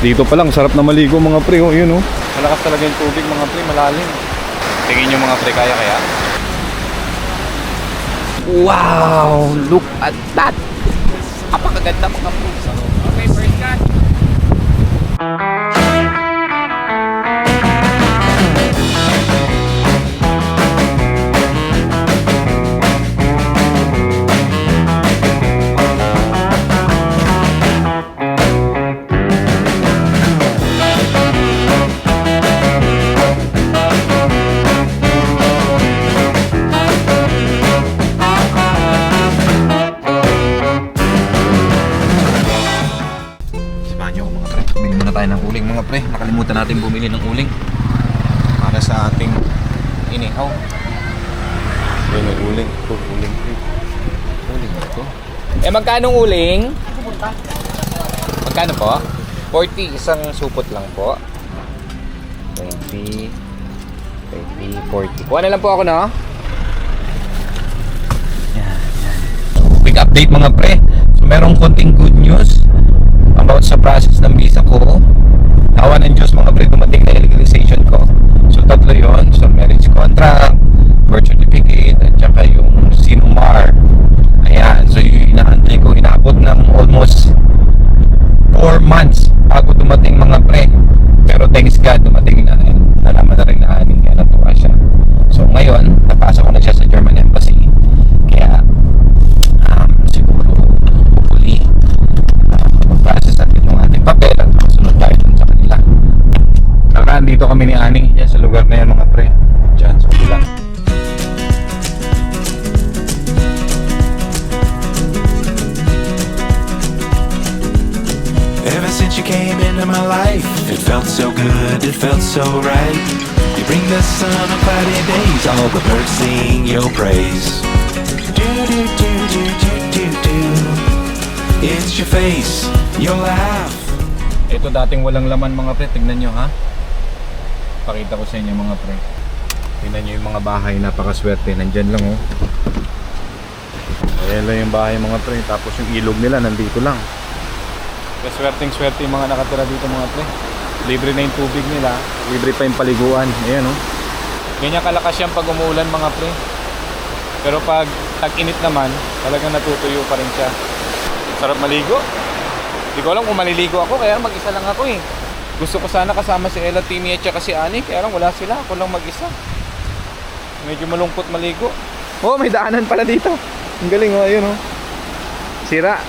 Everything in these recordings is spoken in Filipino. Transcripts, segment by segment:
Dito pa lang, sarap na maligo mga pre. Oh, yun oh. Malakas talaga yung tubig mga pre, malalim. Tingin nyo mga pre, kaya? Wow! Look at that! Apakaganda mga pusa. Okay, first cut. Mga pre, nakalimutan natin bumili ng uling para sa ating inihaw. Yun yung uling. Uling ito. Magkano uling? Magkano po? 40, isang supot lang po. 20, 40. Kuha na lang po ako, no? Yan. Quick update mga pre. So merong konting good news about sa process ng visa ko. Awa ng Diyos mga pre, dumating na legalization ko. So tatlo yun. So marriage contract, birth certificate, at saka yung Sinumar. Ayan. So yung inaantay ko, inabot ng almost 4 months bago dumating mga pre. Pero thanks God, dumating na. And nalaman na rin na aning kaya natuwa siya. So ngayon, napasa ko na siya sa German Embassy. Kaya siguro hopefully mag-process natin yung ating papel at sunod tayo dun sa kanila. Nakaraan dito kami ni Ani yan sa lugar na yan mga pre. Diyan sa ulan. Ever since you came into my life, it felt so good, it felt so right. You bring the sun on cloudy days, all the birds sing your praise. Do do do do do do do. It's your face, your laugh. Ito dating walang laman mga pre, tignan nyo ha. Pakita ko sa inyo mga pre. Tignan nyo yung mga bahay, napakaswerte. Nandyan lang oh. Ayan lang yung bahay mga pre. Tapos yung ilog nila nandito lang. Swerte yung mga nakatira dito mga pre. Libre na yung tubig nila. Libre pa yung paliguan. Ayan oh. Ganyan kalakas yan pag umuulan mga pre. Pero pag tag-init naman, talagang natutuyo pa rin siya. Sarap maligo. Hindi ko alam kung maliligo ako, kaya mag-isa lang ako eh. Gusto ko sana kasama si Ella, Timmy at saka si Ani, kaya lang wala sila, ako lang mag-isa. Medyo malungkot maligo. Oh, may daanan pala dito. Ang galing oh, ayun oh. Sira.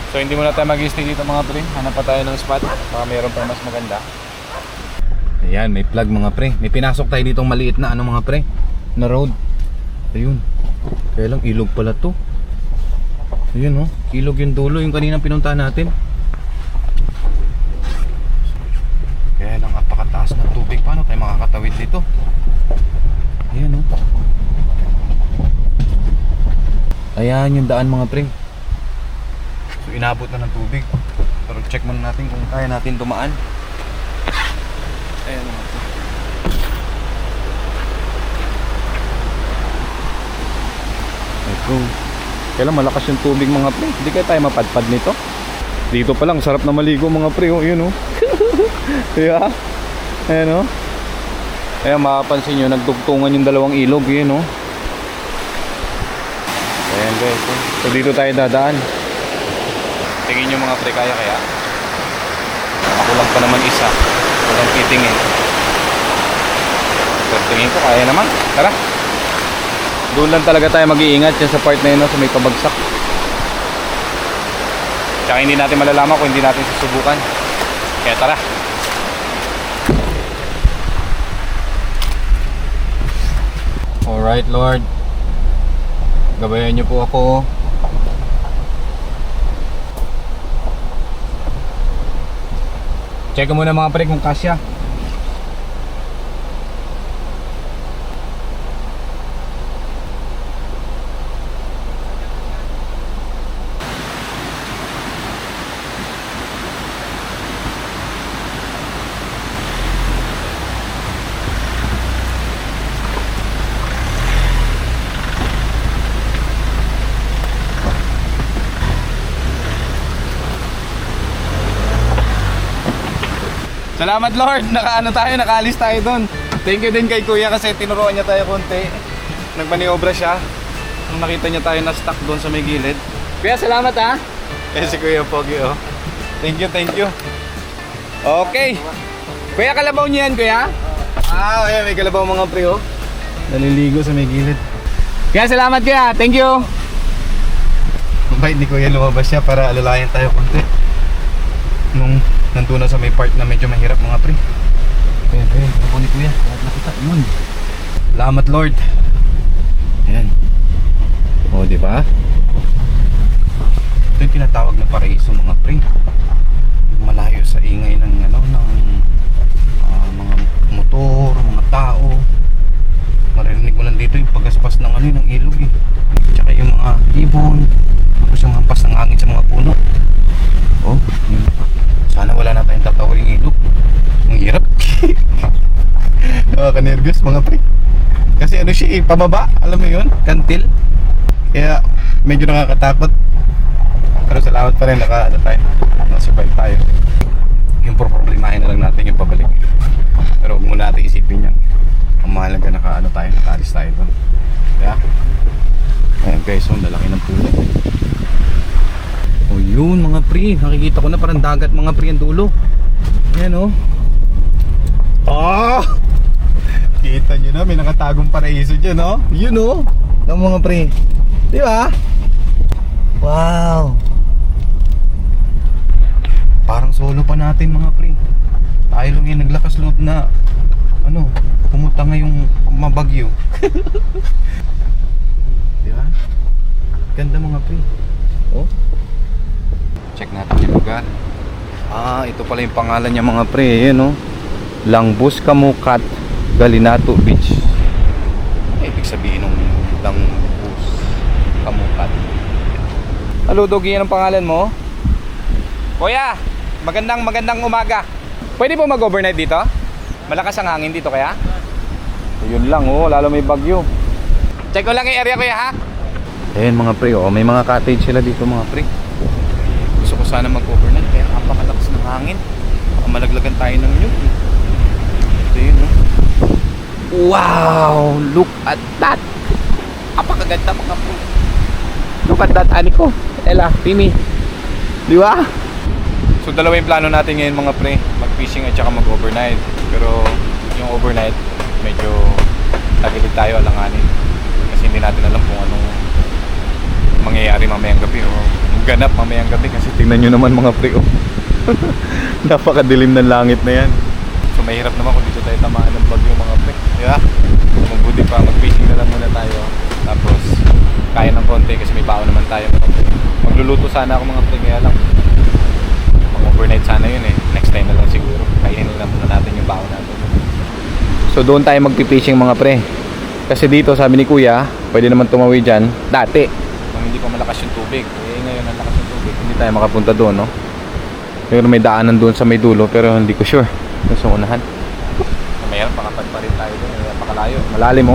So hindi muna tayo mag-stay dito mga pre. Hanap pa tayo ng spot, baka mayroon pa mas maganda. Ayan, may plug mga pre. May pinasok tayo ditong maliit na ano mga pre, na road. Ayun. Kaya lang ilog pala to. Ayun oh, ilog yung dulo, yung kanina pinuntahan natin. Kaya lang napakataas ng tubig. Paano tayo makakatawid dito? Ayan oh. Ayan yung daan mga pre. So inabot na ng tubig. Pero check muna natin kung kaya natin dumaan. Ayan mga pre. Let's go. Kailan malakas yung tubig mga pre. Hindi kaya tayo mapadpad nito. Dito pa lang, sarap na maligo mga pre. Oh, yun oh. Yeah. Ayan oh. Ayan, makapansin nyo, nagtugtungan yung dalawang ilog. Yun oh. Ayan guys oh. So dito tayo dadaan. Tingin nyo mga pre, kaya? Ako lang pa naman isa. Walang titingin. Pero tingin ko kaya naman. Tara. Doon lang talaga tayo mag-iingat yan sa part na yun, no, sa may pabagsak. Tsaka hindi natin malalaman kung hindi natin susubukan. Kaya tara. Alright Lord, gabayan niyo po ako. Check muna mga pre kung kasya. Salamat Lord, nakaalis tayo doon. Thank you din kay Kuya kasi tinuruan niya tayo konti. Nagmaniobra siya. Nung nakita niya tayo na stuck doon sa may gilid. Kuya, salamat ha. Eh si Kuya Pogi oh. Thank you. Okay. Kuya, kalabaw niyo yan, Kuya? Ayan, may kalabaw mga pre oh. Naliligo sa may gilid. Kuya, salamat Kuya. Thank you. Mabait ni Kuya, lumabas siya para alalayan tayo konti. Nung nandun na sa may part na medyo mahirap mga pre. Ayan, ako ni Kuya. Lahat nakita, yun. Salamat Lord. Ayan. O, diba? Ito yung tinatawag na paraiso mga pre. Malayo sa ingay ng mga motor, mga tao. Marinig mo lang dito yung pagaspas ng ng ilog eh. Tsaka yung mga ibon. Tapos yung hampas ng hangin sa mga puno. Oh, yun. Sana wala na tayong tatawid yung ilog. Ang hirap. Nakaka-nervous mga pre. Kasi siya pababa, alam mo yun, kantil. Kaya medyo nakakatakot. Pero salamat pa rin, naka-survive tayo. Yung problemahin na lang natin yung pabalik. Pero huwag muna natin isipin yan. Ang mahalaga nakaalis tayo doon. Kaya, ayan guys, ang lalaki ng puno. O yun mga pre, nakikita ko na parang dagat mga pre ang dulo. Ayan o. Oh! Kita nyo na, may nakatagong paraiso dyan o. Yun o. Ang mga pre. Di ba? Wow. Parang solo pa natin mga pre. Tayo lang yung naglakas loob na pumunta ngayong mabagyo. Di ba? Ganda mga pre. Oh. Check natin yung lugar. Ito pala yung pangalan niya mga pre. Ayan o. Langbus Kamukat Galinato Beach. Ibig sabihin ng Langbus Kamukat. Hello Doggy, anong pangalan mo? Kuya, magandang umaga. Pwede po mag-overnight dito? Malakas ang hangin dito kaya? Yun lang lalo may bagyo. Check ko lang yung area kuya ha. Ayan mga pre, may mga cottage sila dito mga pre. Gusto ko sana mag-overnight kaya napakalakas ng hangin. Baka malaglagan tayo ng nyug. Ito yun Wow! Look at that! Apakaganda mga po. Look at that, ani ko. Ella, Pimi. Di ba? So dalawa yung plano natin ngayon mga pre. Mag-fishing at saka mag-overnight. Pero yung overnight medyo tagilid tayo alanganin. Kasi hindi natin alam kung anong mangyayari mamayang gabi o ganap mamayang gabi. Kasi tingnan nyo naman mga pre napakadilim ng langit na yan. So mahirap naman kung dito tayo tamaan ng bagyo mga pre. Yeah. Mabuti pa mag-fishing na lang muna tayo. Tapos kaya ng konti kasi may baon naman tayo mga pre. Magluluto sana ako mga pre, kaya lang overnight sana yun next time na lang siguro. Kainin na muna natin yung baon natin. So doon tayo magpipishing mga pre. Kasi dito sabi ni Kuya, pwede naman tumawid dyan dati kung hindi pa malakas yung tubig. Ngayon ang lakas yung tubig, hindi tayo makapunta doon Pero may daanan doon sa may dulo, pero hindi ko sure doon sa unahan. Mayroon pakapad pa rin tayo doon, pakalayo. Malalim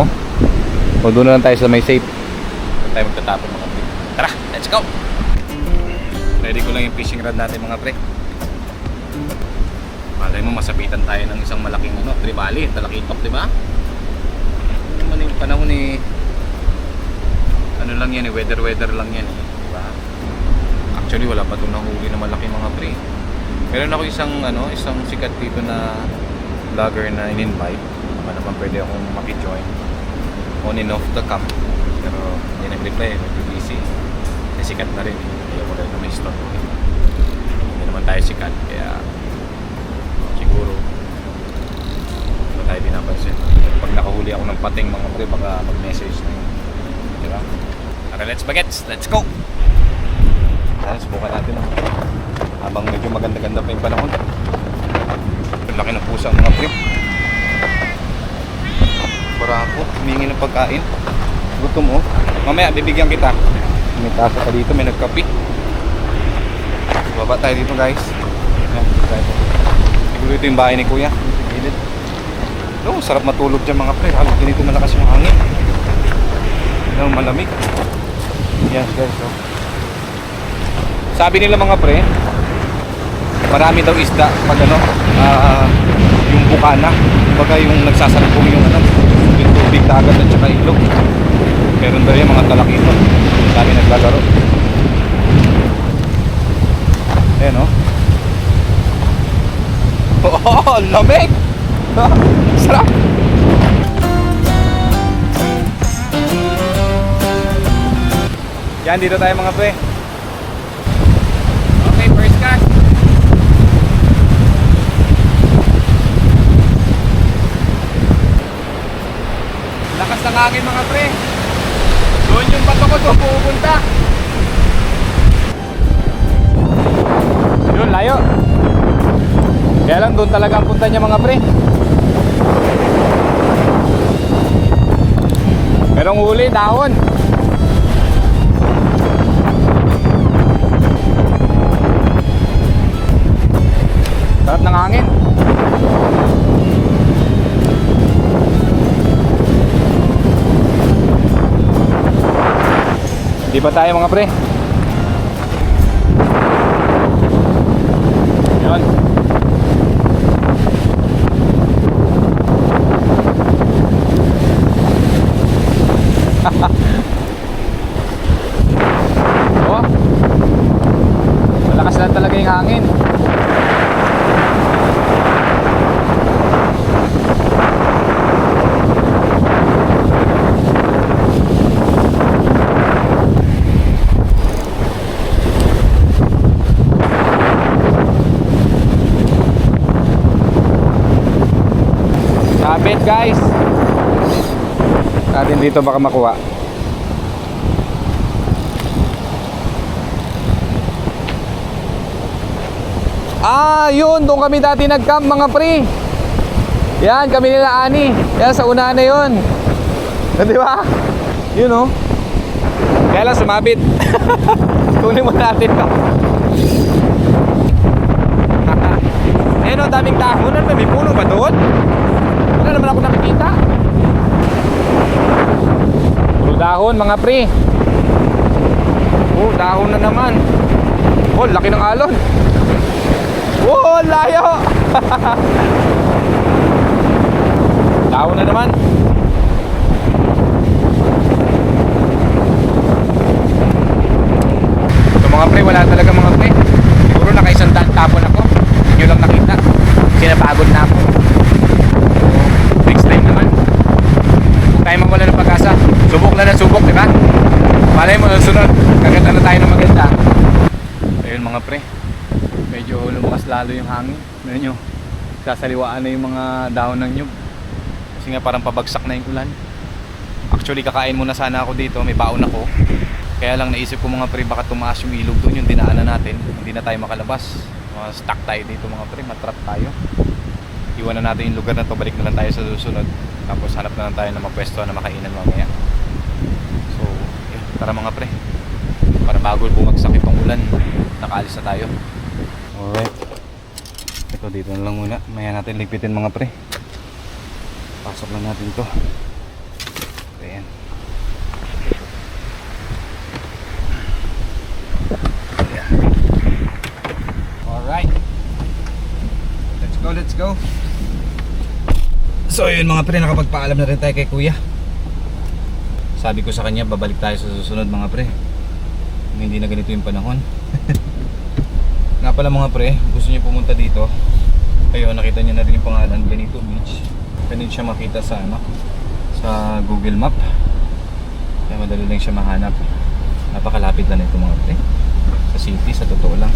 o doon na lang tayo sa may safe. Doon tayo magtatapon mga pre. Tara, let's go! Ready ko lang yung fishing rod natin mga pre. Malay mo masabitan tayo ng isang malaking tribali, talakitok, di ba? Ano yung panahon lang yan weather lang yan di ba? Actually wala pa itong nahuli na malaki mga pre. Meron ako isang sikat dito na vlogger na in-invite. Baka naman pwede akong maki-join on and off the cam. Pero hindi nag-reply, nag-busy. Kasi sikat na rin. Ayaw ko rin na may stop. Hindi naman tayo sikat, kaya siguro hindi tayo pinapansin. Pag nakahuli ako ng pating mga pre, baka mag-message na yun. Diba? Tara, let's bagets! Let's go! Tara, subukan natin habang medyo maganda-ganda pa yung panahon. Ang laki ng pusa mga pre. Barako, humingi ng pagkain. Gutom mamaya bibigyan kita. May tasa pa dito, may nagkapi. Baba tayo dito guys. Ayan, siguro ito yung bahay ni Kuya. Sarap matulog dyan mga pre. Halos ganito malakas yung hangin. Malamig. Yes guys Sabi nila mga pre, marami daw isda pag ano, yung bukana, kumbaga yung nagsasalubong yung ano, yung tubig, dagat at saka ilog. Meron daw yung mga talakito, dami naglalaro. Ayan o. Oh, lamig! Sarap! Yan, dito tayo mga pre. Okay, first cast. Lakas ng hangin mga pre. Doon yung bato ko doon pupunta. Yun, layo. Kaya lang doon talaga ang punta niya mga pre. Pero ang huli, dahon. Sarap ng hangin. Di ba tayo mga pre? Yun. Oh. Malakas lang talaga yung hangin. Sabit guys. Natin dito baka makuha. Yun, doon kami dati nag-camp mga pre. Yan, kami nila Ani. Yan, sa unahan na yun. Di ba? Yun oh. Kaya lang sumabit. Kunin mo natin to. Ayun oh, daming dahonan. May puno ba doon? Wala naman ako nakikita. Puro dahon mga pre. Oh, dahon na naman. Oh, laki ng alon. Oh, layo. Dahon na naman. So mga pre, wala talaga mga pre. Siguro nakaisang tapon ako. Hindi nyo lang nakita. Sinapagod na ako. Next time naman, kung tayo mawala ng pag-asa, subok na subok, di ba? Malay mo, sunod, kaganda na tayo ng maganda. Ayun mga pre, medyo lumakas lalo yung hangin. Meron nyo, sasaliwaan na yung mga dahon ng nyug. Kasi nga parang pabagsak na yung ulan. Actually, kakain muna sana ako dito, may baon ako. Kaya lang naisip ko mga pre, baka tumaas yung ilog doon, yung dinaanan natin. Hindi na tayo makalabas. Stuck tayo dito mga pre, matrap tayo. Iwan na natin yung lugar na to, balik na lang tayo sa susunod. Tapos hanap na lang tayo ng mapwesto na makainan mamaya. So, yun, tara mga pre. Para bago bumagsak itong ulan, nakaalis na tayo. Alright. Ito dito na lang muna. Maya natin ligpitin mga pre. Pasok lang natin to. Ayan. Alright. Let's go. So yun mga pre, nakapagpaalam na rin tayo kay kuya. Sabi ko sa kanya, babalik tayo sa susunod mga pre. Hindi na ganito yung panahon. Nga pala mga pre, gusto niyo pumunta dito. Kayo, nakita niyo na rin yung pangalan, Ganito Beach. Ganito siya makita sa sa Google Map. Kaya madali lang siya mahanap. Napakalapit lang ito mga pre. Sa city, sa totoo lang.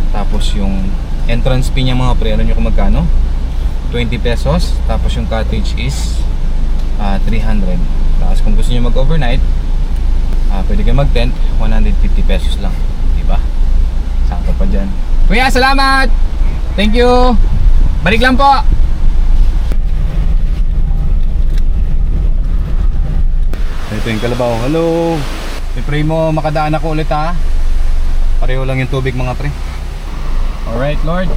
Tapos yung entrance fee niya mga pre, ano nyo kung magkano? 20 pesos. Tapos yung cottage is 300. Tapos kung gusto nyo mag-overnight, pwede kayo mag-tent, 150 pesos lang. Diba? Sakto pa dyan. Kuya, salamat! Thank you! Balik lang po! Ito yung kalabaw. Hello! I-pray mo makadaan ako ulit ha. Pareho lang yung tubig mga pre. Alright Lord.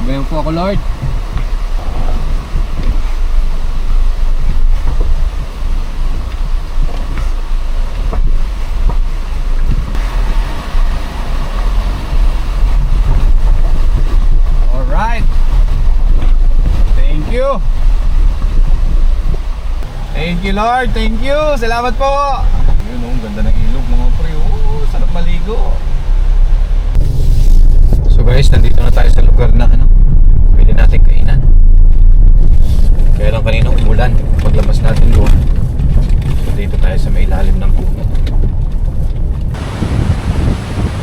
Bayan po ako Lord. you Lord, thank you. Salamat po. Yun oh, ganda ng ilog mga pre. Oh, sarap maligo. So guys, nandito na tayo sa lugar na pwede natin kainan. Kaya lang kanina umulan. Paglabas natin doon, so dito tayo sa may ilalim ng puno.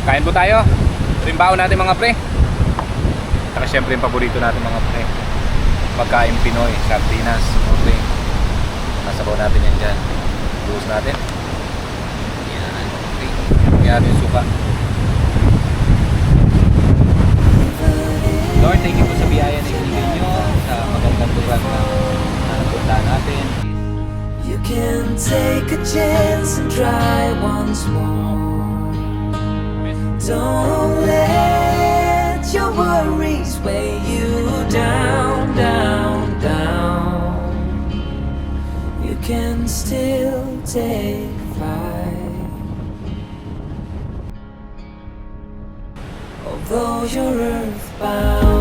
Kain po tayo. Ito yung baon natin mga pre. Saka syempre yung paborito natin mga pre, pagkain Pinoy, sardinas, pre. Nasabaw natin yan dyan. Buhos natin. Yan, pre. Yan yung suka. Lord, thank you po sa biyaya na ibigay nyo, sa magandang lugar na napuntahan natin. You can take a chance and try once more. Don't let your worries weigh you down, down, down. You can still take flight. Although you're earthbound.